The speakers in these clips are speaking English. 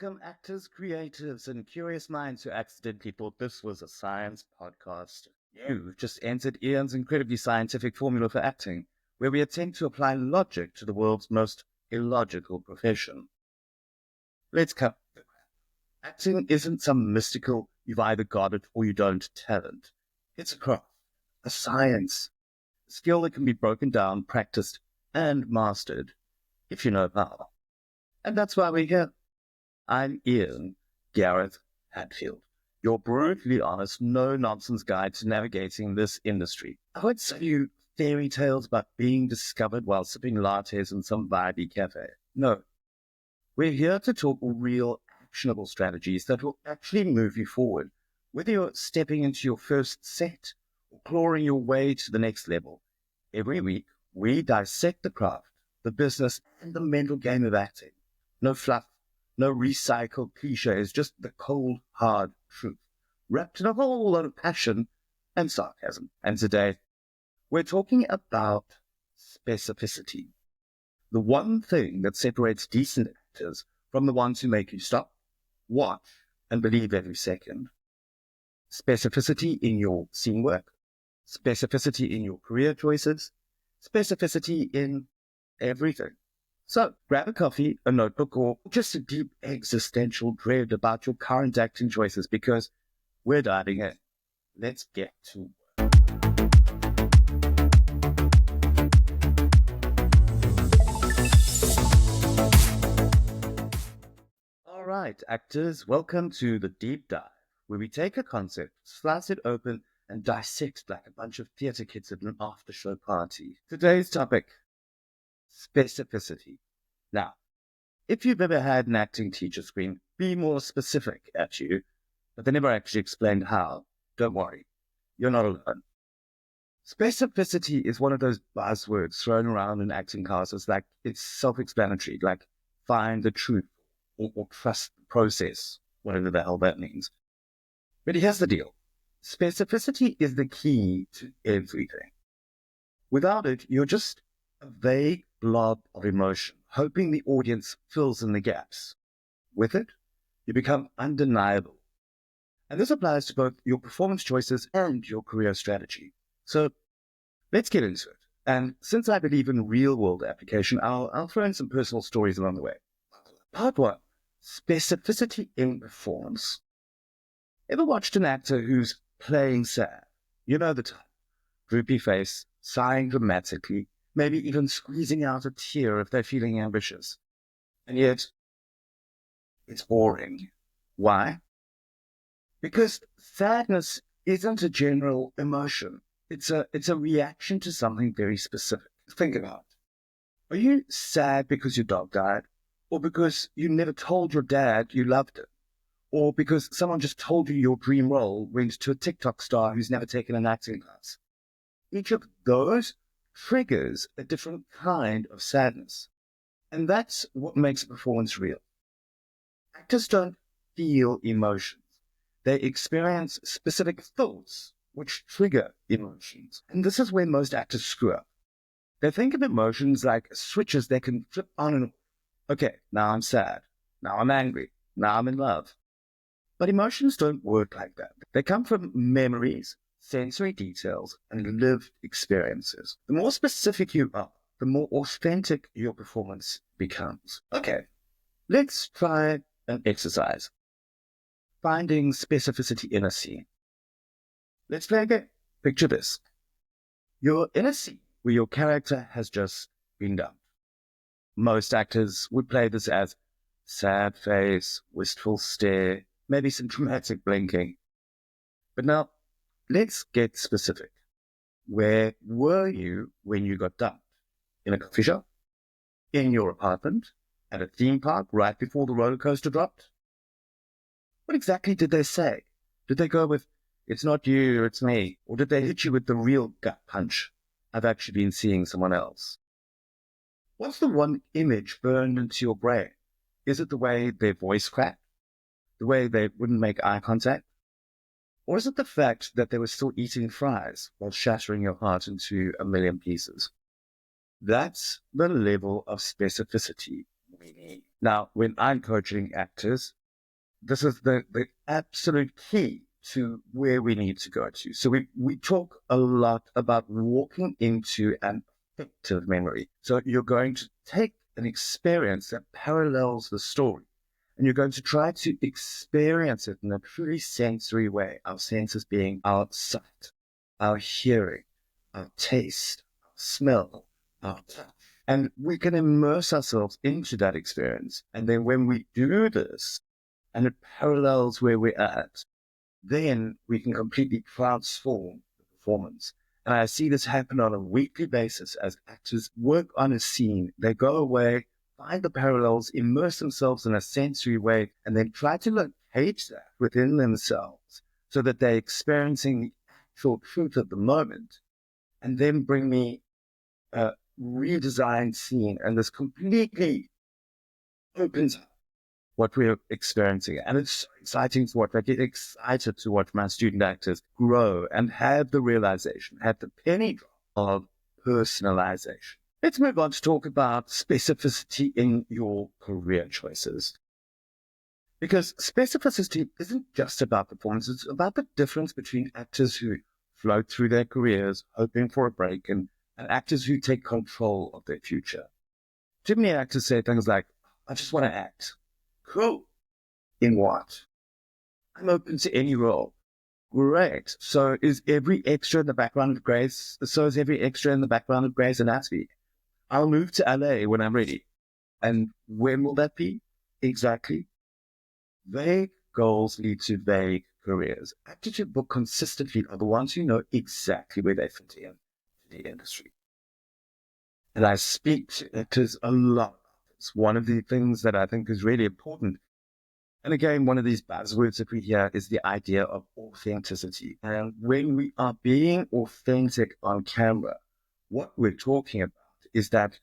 Welcome, actors, creatives, and curious minds who accidentally thought this was a science podcast. You've just entered Ian's incredibly scientific formula for acting, where we attempt to apply logic to the world's most illogical profession. Let's cut the crap. Acting isn't some mystical, you've either got it or you don't talent. It's a craft, a science, a skill that can be broken down, practiced, and mastered, if you know how. And that's why we're here. I'm Ian Gareth Hatfield, your brutally honest, no-nonsense guide to navigating this industry. I won't tell you fairy tales about being discovered while sipping lattes in some vibey cafe. No, we're here to talk real, actionable strategies that will actually move you forward, whether you're stepping into your first set or clawing your way to the next level. Every week, we dissect the craft, the business, and the mental game of acting. No fluff. No recycled clichés, just the cold, hard truth, wrapped in a whole lot of passion and sarcasm. And today, we're talking about specificity. The one thing that separates decent actors from the ones who make you stop, watch, and believe every second. Specificity in your scene work, specificity in your career choices, specificity in everything. So grab a coffee, a notebook, or just a deep existential dread about your current acting choices because we're diving in. Let's get to work. All right, actors, welcome to the deep dive, where we take a concept, slice it open, and dissect like a bunch of theatre kids at an after-show party. Today's topic: specificity. Now, if you've ever had an acting teacher scream, "Be more specific" at you, but they never actually explained how, don't worry, you're not alone. Specificity is one of those buzzwords thrown around in acting classes like it's self-explanatory, like find the truth or trust the process, whatever the hell that means. But here's the deal. Specificity is the key to everything. Without it, you're just a vague blob of emotion, hoping the audience fills in the gaps. With it, you become undeniable. And this applies to both your performance choices and your career strategy. So let's get into it. And since I believe in real-world application, I'll throw in some personal stories along the way. Part 1, specificity in performance. Ever watched an actor who's playing sad? You know the type. Droopy face, sighing dramatically, maybe even squeezing out a tear if they're feeling ambitious. And yet, it's boring. Why? Because sadness isn't a general emotion. It's a reaction to something very specific. Think about it. Are you sad because your dog died? Or because you never told your dad you loved it? Or because someone just told you your dream role went to a TikTok star who's never taken an acting class? Each of those triggers a different kind of sadness. And that's what makes a performance real. Actors don't feel emotions. They experience specific thoughts which trigger emotions. And this is where most actors screw up. They think of emotions like switches they can flip on and off. Okay, now I'm sad. Now I'm angry. Now I'm in love. But emotions don't work like that. They come from memories, sensory details, and lived experiences. The more specific you are, the more authentic your performance becomes. Okay, let's try an exercise. Finding specificity in a scene. Let's play a game. Picture this. You're in a scene where your character has just been dumped. Most actors would play this as sad face, wistful stare, maybe some dramatic blinking. But now, let's get specific. Where were you when you got dumped? In a coffee shop? In your apartment? At a theme park right before the roller coaster dropped? What exactly did they say? Did they go with, "It's not you, it's me"? Or did they hit you with the real gut punch, "I've actually been seeing someone else"? What's the one image burned into your brain? Is it the way their voice cracked? The way they wouldn't make eye contact? Or is it the fact that they were still eating fries while shattering your heart into a million pieces? That's the level of specificity we need. Now, when I'm coaching actors, this is the absolute key to where we need to go to. So we talk a lot about walking into an affective memory. So you're going to take an experience that parallels the story, and you're going to try to experience it in a truly sensory way. Our senses being our sight, our hearing, our taste, our smell, our touch. And we can immerse ourselves into that experience. And then when we do this, and it parallels where we're at, then we can completely transform the performance. And I see this happen on a weekly basis as actors work on a scene. They go away, find the parallels, immerse themselves in a sensory way, and then try to locate that within themselves so that they're experiencing the actual truth of the moment, and then bring me a redesigned scene. And this completely opens up what we're experiencing. And it's so exciting to watch. I get excited to watch my student actors grow and have the realization, have the penny drop of personalization. Let's move on to talk about specificity in your career choices. Because specificity isn't just about performance, it's about the difference between actors who float through their careers hoping for a break and actors who take control of their future. Too many actors say things like, I just want to act. Cool. In what? I'm open to any role. Great. So is every extra in the background of Grey's Anatomy? I'll move to LA when I'm ready. And when will that be? Exactly. Vague goals lead to vague careers. Actors who book consistently are the ones who know exactly where they fit in the industry. And I speak to actors a lot. It's one of the things that I think is really important. And again, one of these buzzwords that we hear is the idea of authenticity. And when we are being authentic on camera, what we're talking about is that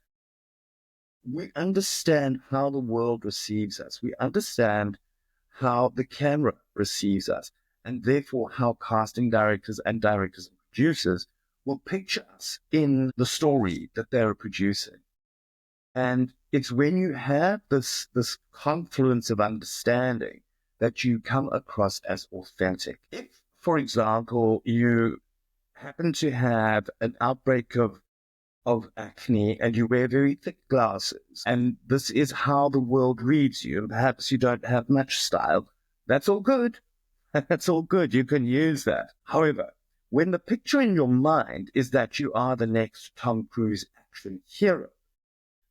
we understand how the world receives us. We understand how the camera receives us, and therefore how casting directors and producers will picture us in the story that they're producing. And it's when you have this confluence of understanding that you come across as authentic. If, for example, you happen to have an outbreak of acne and you wear very thick glasses, and this is how the world reads you, and perhaps you don't have much style, that's all good. That's all good. You can use that. However, when the picture in your mind is that you are the next Tom Cruise action hero,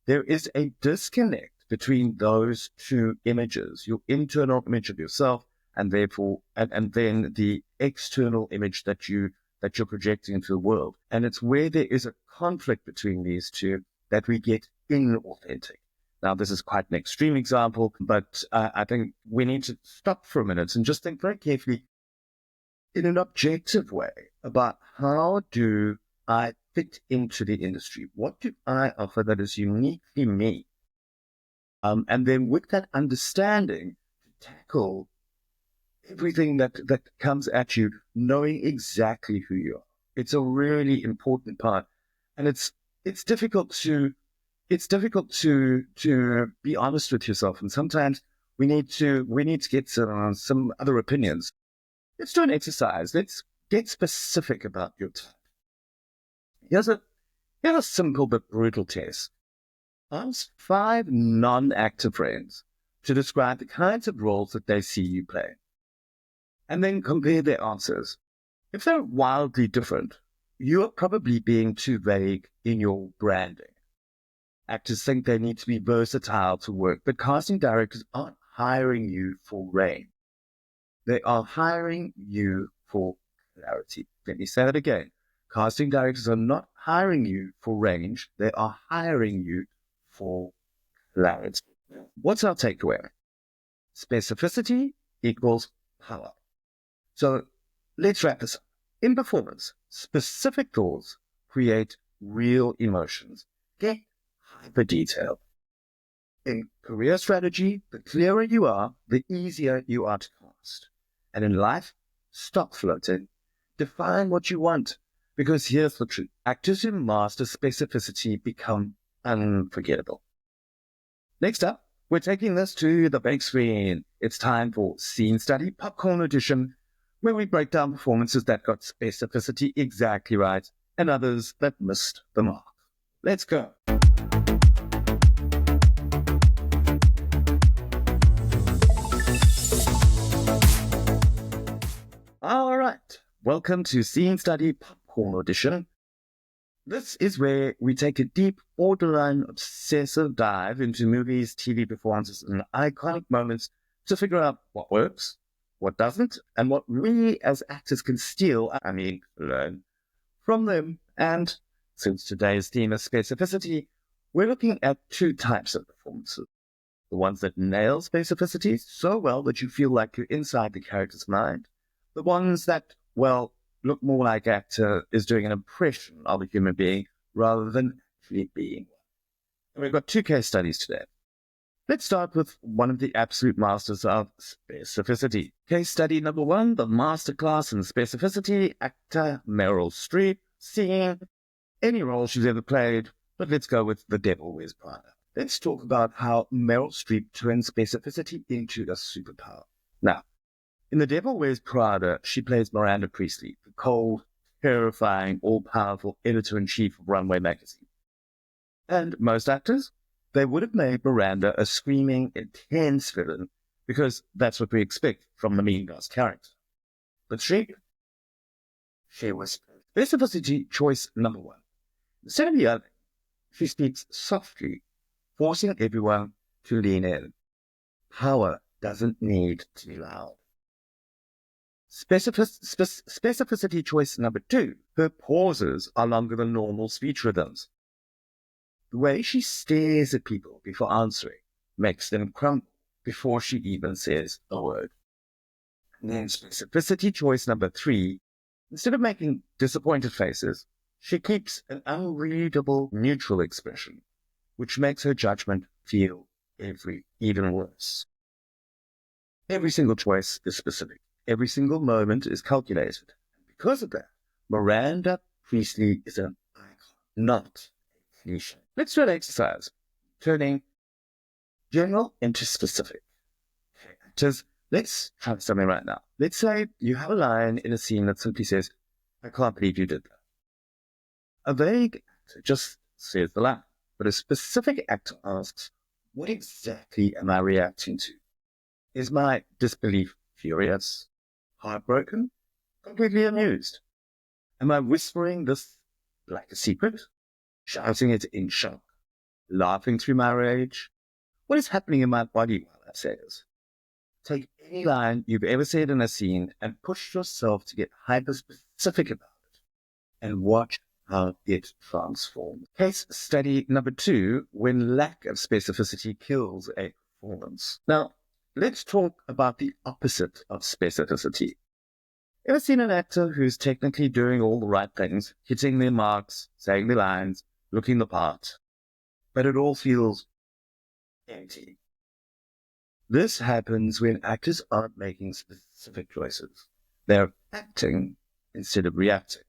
there is a disconnect between those two images, your internal image of yourself, and therefore, and then the external image that you're projecting into the world. And it's where there is a conflict between these two that we get inauthentic. Now, this is quite an extreme example, but I think we need to stop for a minute and just think very carefully in an objective way about how do I fit into the industry? What do I offer that is uniquely me? And then with that understanding, tackle everything that comes at you, knowing exactly who you are. It's a really important part. And it's difficult to be honest with yourself. And sometimes we need to get some other opinions. Let's do an exercise. Let's get specific about your type. Here's a simple but brutal test. Ask 5 non-actor friends to describe the kinds of roles that they see you play, and then compare their answers. If they're wildly different, you are probably being too vague in your branding. Actors think they need to be versatile to work, but casting directors aren't hiring you for range. They are hiring you for clarity. Let me say that again. Casting directors are not hiring you for range. They are hiring you for clarity. What's our takeaway? Specificity equals power. So let's wrap this up. In performance, specific thoughts create real emotions. Get hyper detailed. In career strategy, the clearer you are, the easier you are to cast. And in life, stop floating. Define what you want. Because here's the truth. Actors who master specificity become unforgettable. Next up, We're taking this to the big screen. It's time for Scene Study Popcorn Edition, where we break down performances that got specificity exactly right and others that missed the mark. Let's go. All right. Welcome to Scene Study Popcorn Edition. This is where we take a deep, borderline obsessive dive into movies, TV performances, and iconic moments to figure out what works, what doesn't, and what we as actors can learn from them. And since today's theme is specificity, we're looking at two types of performances. The ones that nail specificity so well that you feel like you're inside the character's mind. The ones that, look more like actor is doing an impression of a human being rather than actually being one. And we've got two case studies today. Let's start with one of the absolute masters of specificity. Case study number one, the masterclass in specificity, actor Meryl Streep, seeing any role she's ever played, but let's go with The Devil Wears Prada. Let's talk about how Meryl Streep turns specificity into a superpower. Now, in The Devil Wears Prada, she plays Miranda Priestley, the cold, terrifying, all-powerful editor-in-chief of Runway magazine. And most actors, they would have made Miranda a screaming, intense villain because that's what we expect from the Mean Girls character. But she was specificity choice number one. Instead of yelling, she speaks softly, forcing everyone to lean in. Power doesn't need to be loud. Specificity choice number two, her pauses are longer than normal speech rhythms. The way she stares at people before answering makes them crumble before she even says a word. And then specificity choice number three, instead of making disappointed faces, she keeps an unreadable neutral expression, which makes her judgment feel even worse. Every single choice is specific. Every single moment is calculated. And because of that, Miranda Priestley is an icon, not a cliché. Let's do an exercise, turning general into specific. Okay, actors, let's try something right now. Let's say you have a line in a scene that simply says, "I can't believe you did that." A vague actor just says the line, but a specific actor asks, what exactly am I reacting to? Is my disbelief furious? Heartbroken? Completely amused? Am I whispering this like a secret? Shouting it in shock? Laughing through my rage? What is happening in my body while I say this? Take any line you've ever said in a scene and push yourself to get hyper-specific about it and watch how it transforms. Case study number two, when lack of specificity kills a performance. Now, let's talk about the opposite of specificity. Ever seen an actor who's technically doing all the right things, hitting their marks, saying their lines, looking the part, but it all feels empty? This happens when actors aren't making specific choices. They're acting instead of reacting.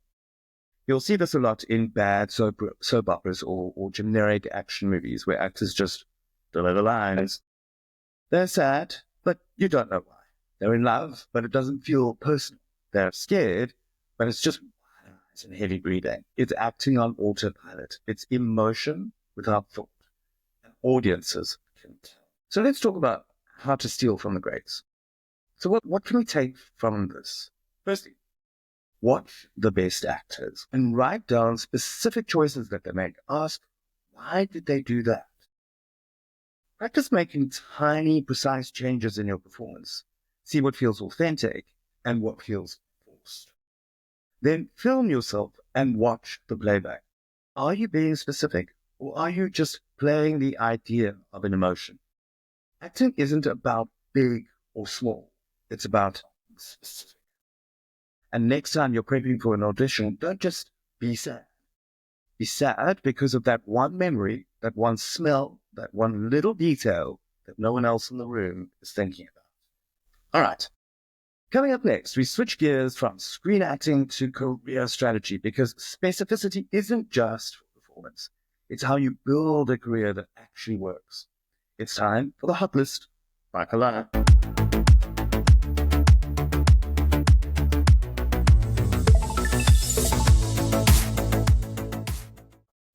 You'll see this a lot in bad soap operas or generic action movies where actors just deliver lines. They're sad, but you don't know why. They're in love, but it doesn't feel personal. They're scared, but it's just wide eyes and heavy breathing. It's acting on autopilot. It's emotion without thought. And audiences can tell. So let's talk about how to steal from the greats. So what can we take from this? Firstly, watch the best actors and write down specific choices that they make. Ask, why did they do that? Practice making tiny, precise changes in your performance. See what feels authentic and what feels forced. Then film yourself and watch the playback. Are you being specific, or are you just playing the idea of an emotion? Acting isn't about big or small. It's about specific. And next time you're prepping for an audition, don't just be sad. Be sad because of that one memory, that one smell, that one little detail that no one else in the room is thinking about. All right. Coming up next, we switch gears from screen acting to career strategy, because specificity isn't just for performance. It's how you build a career that actually works. It's time for the hot list. Bacala.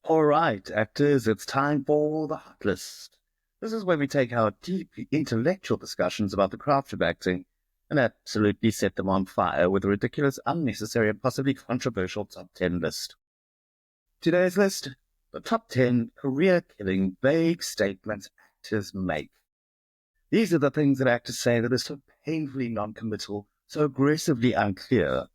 All right, actors, it's time for the hot list. This is where we take our deeply intellectual discussions about the craft of acting and absolutely set them on fire with a ridiculous, unnecessary, and possibly controversial top 10 list. Today's list, the top 10 career-killing vague statements actors make. These are the things that actors say that are so painfully non-committal, so aggressively unclear,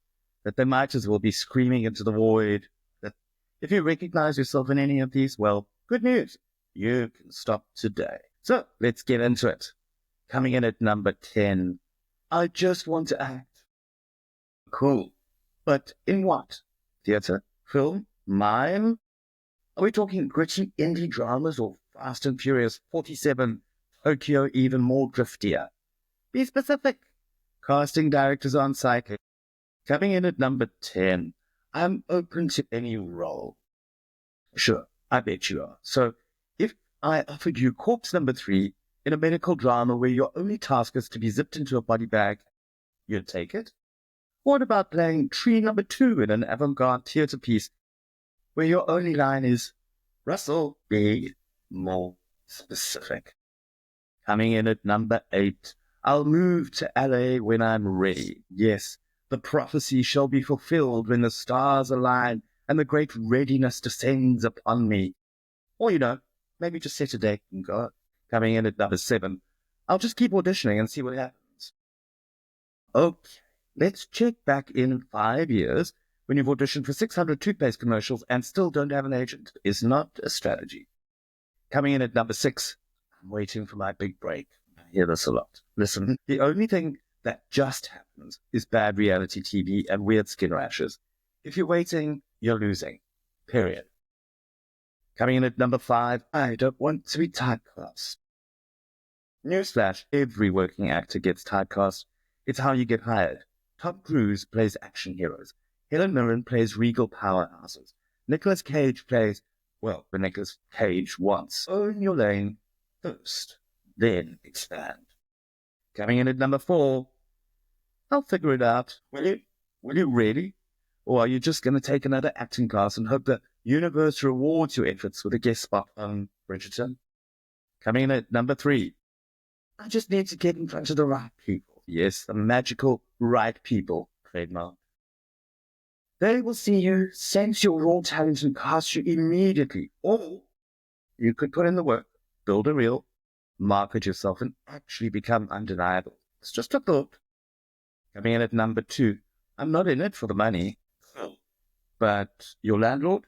that they might as well be screaming into the void. That if you recognize yourself in any of these, well, good news, you can stop today. So let's get into it. Coming in at number 10, I just want to act. Cool. But in what? Theatre? Film? Mime? Are we talking gritty indie dramas or Fast and Furious 47, Tokyo even more driftier? Be specific. Casting directors on site. Coming in at number 10, I'm open to any role. Sure, I bet you are. So if I offered you corpse number 3 in a medical drama where your only task is to be zipped into a body bag, you'd take it? What about playing tree number 2 in an avant-garde theatre piece where your only line is, Russell, be more specific? Coming in at number 8, I'll move to LA when I'm ready. Yes, the prophecy shall be fulfilled when the stars align and the great readiness descends upon me. Or, maybe just set a date and go. Coming in at number 7, I'll just keep auditioning and see what happens. Okay, let's check back in 5 years when you've auditioned for 600 toothpaste commercials and still don't have an agent. Is not a strategy. Coming in at number 6, I'm waiting for my big break. I hear this a lot. Listen, the only thing that just happens is bad reality TV and weird skin rashes. If you're waiting, you're losing. Period. Coming in at number 5, I don't want to be typecast. Newsflash, every working actor gets typecast. It's how you get hired. Tom Cruise plays action heroes. Helen Mirren plays regal powerhouses. Nicolas Cage plays, well, the Nicolas Cage wants. Own your lane first, then expand. Coming in at number 4, I'll figure it out. Will you? Will you really? Or are you just going to take another acting class and hope the universe rewards your efforts with a guest spot on Bridgerton? Coming in at number 3, I just need to get in front of the right people. Yes, the magical right people, trademark. They will see you, sense your raw talent, and cast you immediately. Or you could put in the work, build a reel, market yourself, and actually become undeniable. It's just a thought. Coming in at number 2, I'm not in it for the money. But your landlord,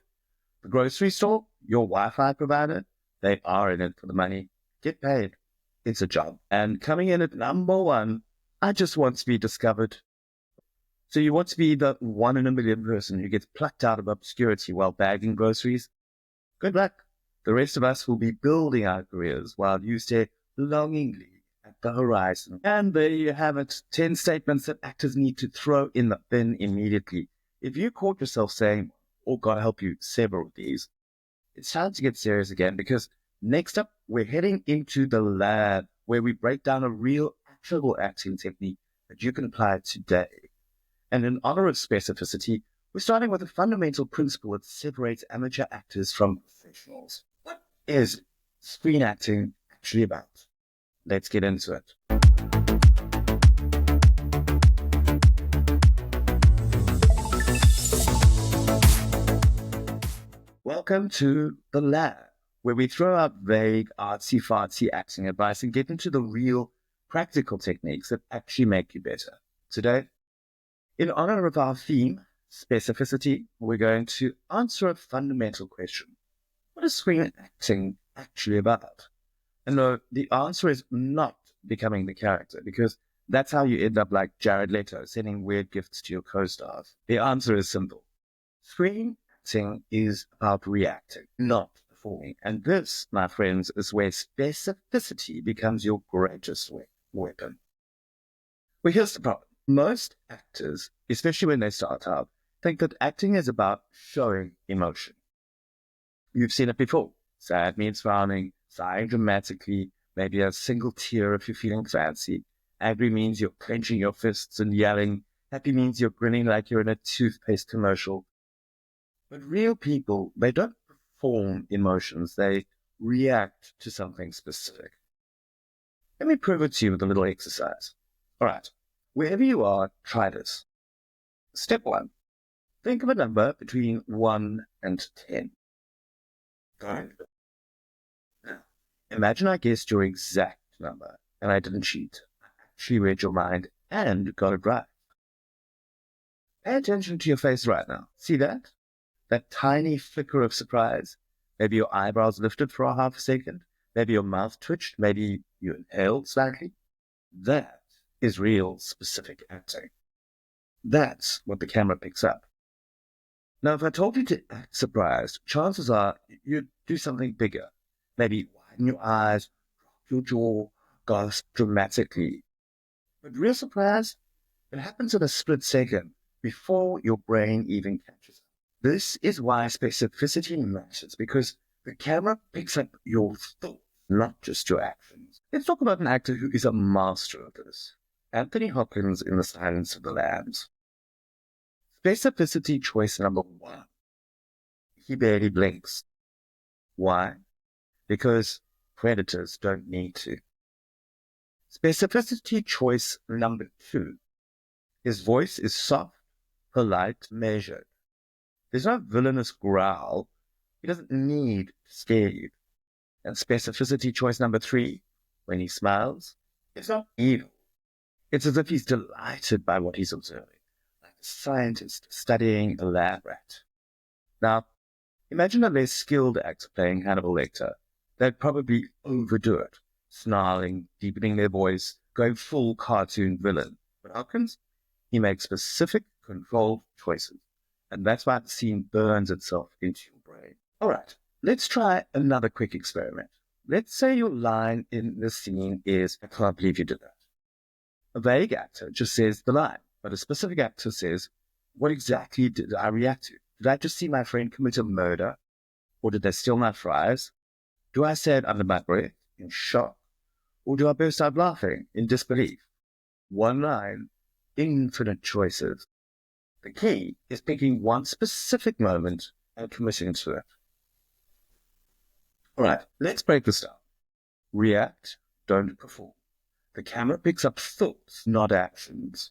the grocery store, your Wi-Fi provider, they are in it for the money. Get paid. It's a job. And coming in at number 1, I just want to be discovered. So you want to be the 1 in a million person who gets plucked out of obscurity while bagging groceries? Good luck. The rest of us will be building our careers while you stare longingly at the horizon. And there you have it. 10 statements that actors need to throw in the bin immediately. If you caught yourself saying, or God help you, several of these, it's time to get serious again, because next up, we're heading into the lab where we break down a real actionable acting technique that you can apply today. And in honor of specificity, we're starting with a fundamental principle that separates amateur actors from professionals. What is screen acting actually about? Let's get into it. Welcome to the lab, where we throw out vague, artsy-fartsy acting advice and get into the real, practical techniques that actually make you better. Today, in honor of our theme, specificity, we're going to answer a fundamental question. What is screen acting actually about? And no, the answer is not becoming the character, because that's how you end up like Jared Leto, sending weird gifts to your co-stars. The answer is simple. Screen acting is about reacting, not performing. And this, my friends, is where specificity becomes your greatest weapon. Well, here's the problem. Most actors, especially when they start out, think that acting is about showing emotion. You've seen it before. Sad means frowning, sighing dramatically, maybe a single tear if you're feeling fancy. Angry means you're clenching your fists and yelling. Happy means you're grinning like you're in a toothpaste commercial. But real people, they don't perform emotions. They react to something specific. Let me prove it to you with a little exercise. All right. Wherever you are, try this. Step 1. Think of a number between 1 and 10. Good. Now, imagine I guessed your exact number, and I didn't cheat. I actually read your mind and got it right. Pay attention to your face right now. See that? That tiny flicker of surprise. Maybe your eyebrows lifted for a half a second. Maybe your mouth twitched. Maybe you inhaled slightly. That is real specific acting. That's what the camera picks up. Now, if I told you to act surprised, chances are you'd do something bigger. Maybe widen your eyes, drop your jaw, gasp dramatically. But real surprise, it happens in a split second before your brain even catches it. This is why specificity matters, because the camera picks up your thoughts, not just your actions. Let's talk about an actor who is a master of this. Anthony Hopkins in The Silence of the Lambs. Specificity choice number 1. He barely blinks. Why? Because predators don't need to. Specificity choice number 2. His voice is soft, polite, measured. There's no villainous growl. He doesn't need to scare you. And specificity choice number 3, when he smiles, it's not evil. It's as if he's delighted by what he's observing, like a scientist studying a lab rat. Now, imagine a less skilled actor playing Hannibal Lecter. They'd probably overdo it, snarling, deepening their voice, going full cartoon villain. But Hopkins, he makes specific, controlled choices. And that's why the scene burns itself into your brain. All right, let's try another quick experiment. Let's say your line in the scene is, "I can't believe you did that." A vague actor just says the line, but a specific actor says, "What exactly did I react to? Did I just see my friend commit a murder? Or did they steal my fries? Do I say it under my breath, in shock? Or do I burst out laughing, in disbelief?" One line, infinite choices. The key is picking one specific moment and committing to it. All right, let's break this down. React, don't perform. The camera picks up thoughts, not actions.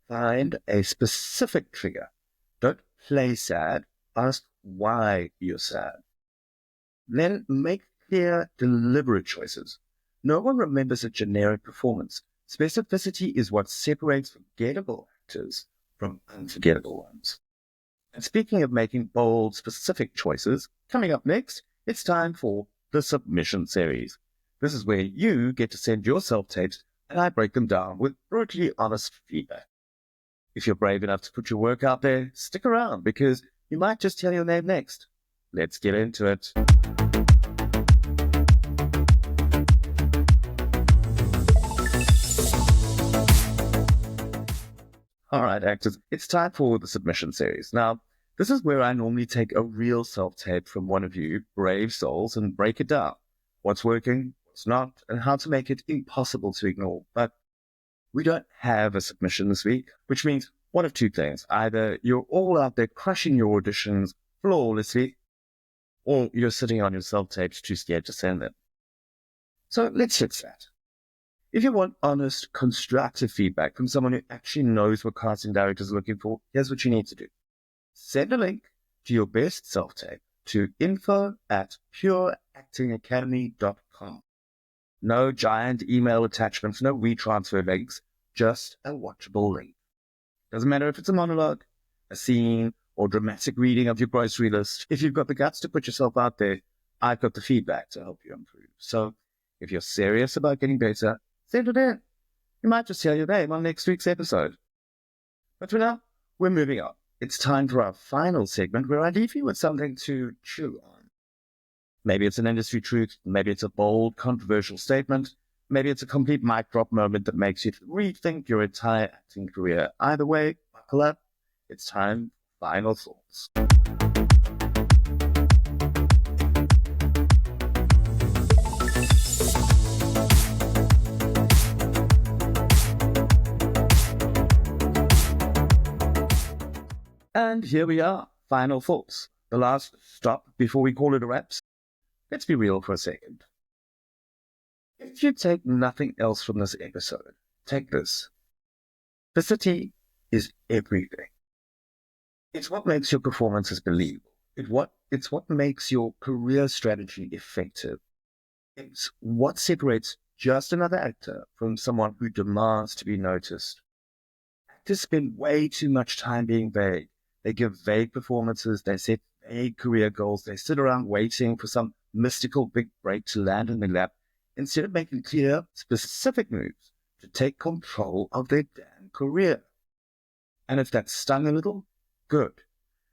Find a specific trigger. Don't play sad. Ask why you're sad. Then make clear, deliberate choices. No one remembers a generic performance. Specificity is what separates forgettable actors from unforgettable ones. And speaking of making bold, specific choices, coming up next, it's time for the submission series. This is where you get to send your self-tapes and I break them down with brutally honest feedback. If you're brave enough to put your work out there, stick around because you might just tell your name next. Let's get into it. All right, actors, it's time for the submission series. Now, this is where I normally take a real self-tape from one of you brave souls and break it down. What's working, what's not, and how to make it impossible to ignore. But we don't have a submission this week, which means one of two things. Either you're all out there crushing your auditions flawlessly, or you're sitting on your self-tapes too scared to send them. So let's fix that. If you want honest, constructive feedback from someone who actually knows what casting directors are looking for, here's what you need to do. Send a link to your best self-tape to info@pureactingacademy.com. No giant email attachments, no WeTransfer links, just a watchable link. Doesn't matter if it's a monologue, a scene, or dramatic reading of your grocery list. If you've got the guts to put yourself out there, I've got the feedback to help you improve. So if you're serious about getting better, send it in. You might just hear your name on next week's episode. But for now, we're moving on. It's time for our final segment where I leave you with something to chew on. Maybe it's an industry truth, maybe it's a bold, controversial statement, maybe it's a complete mic drop moment that makes you rethink your entire acting career. Either way, buckle up. It's time for final thoughts. And here we are, final thoughts. The last stop before we call it a wrap. Let's be real for a second. If you take nothing else from this episode, take this. Specificity is everything. It's what makes your performances believable. It's what makes your career strategy effective. It's what separates just another actor from someone who demands to be noticed. Actors spend way too much time being vague. They give vague performances, they set vague career goals, they sit around waiting for some mystical big break to land in their lap, instead of making clear, specific moves to take control of their damn career. And if that stung a little, good.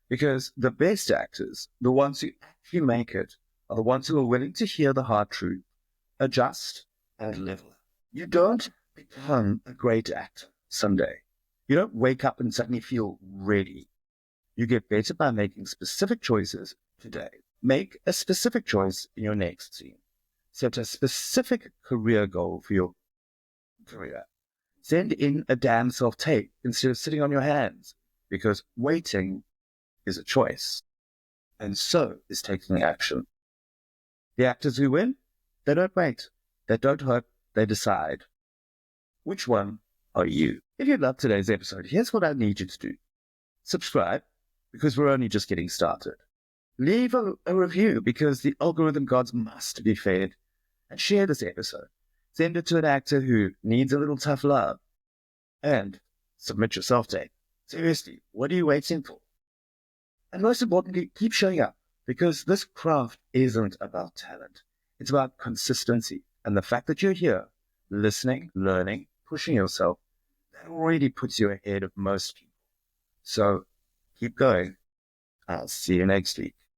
Because the best actors, the ones who actually make it, are the ones who are willing to hear the hard truth, adjust, and level up. You don't become a great actor someday. You don't wake up and suddenly feel ready. You get better by making specific choices today. Make a specific choice in your next scene. Set a specific career goal for your career. Send in a damn self-tape instead of sitting on your hands, because waiting is a choice, and so is taking action. The actors who win, they don't wait, they don't hope, they decide. Which one are you? If you loved today's episode, here's what I need you to do. Subscribe, because we're only just getting started. Leave a review, because the algorithm gods must be fed. And share this episode. Send it to an actor who needs a little tough love. And submit your self-tape. Seriously, what are you waiting for? And most importantly, keep showing up, because this craft isn't about talent. It's about consistency. And the fact that you're here, listening, learning, pushing yourself, that already puts you ahead of most people. So keep going. I'll see you next week.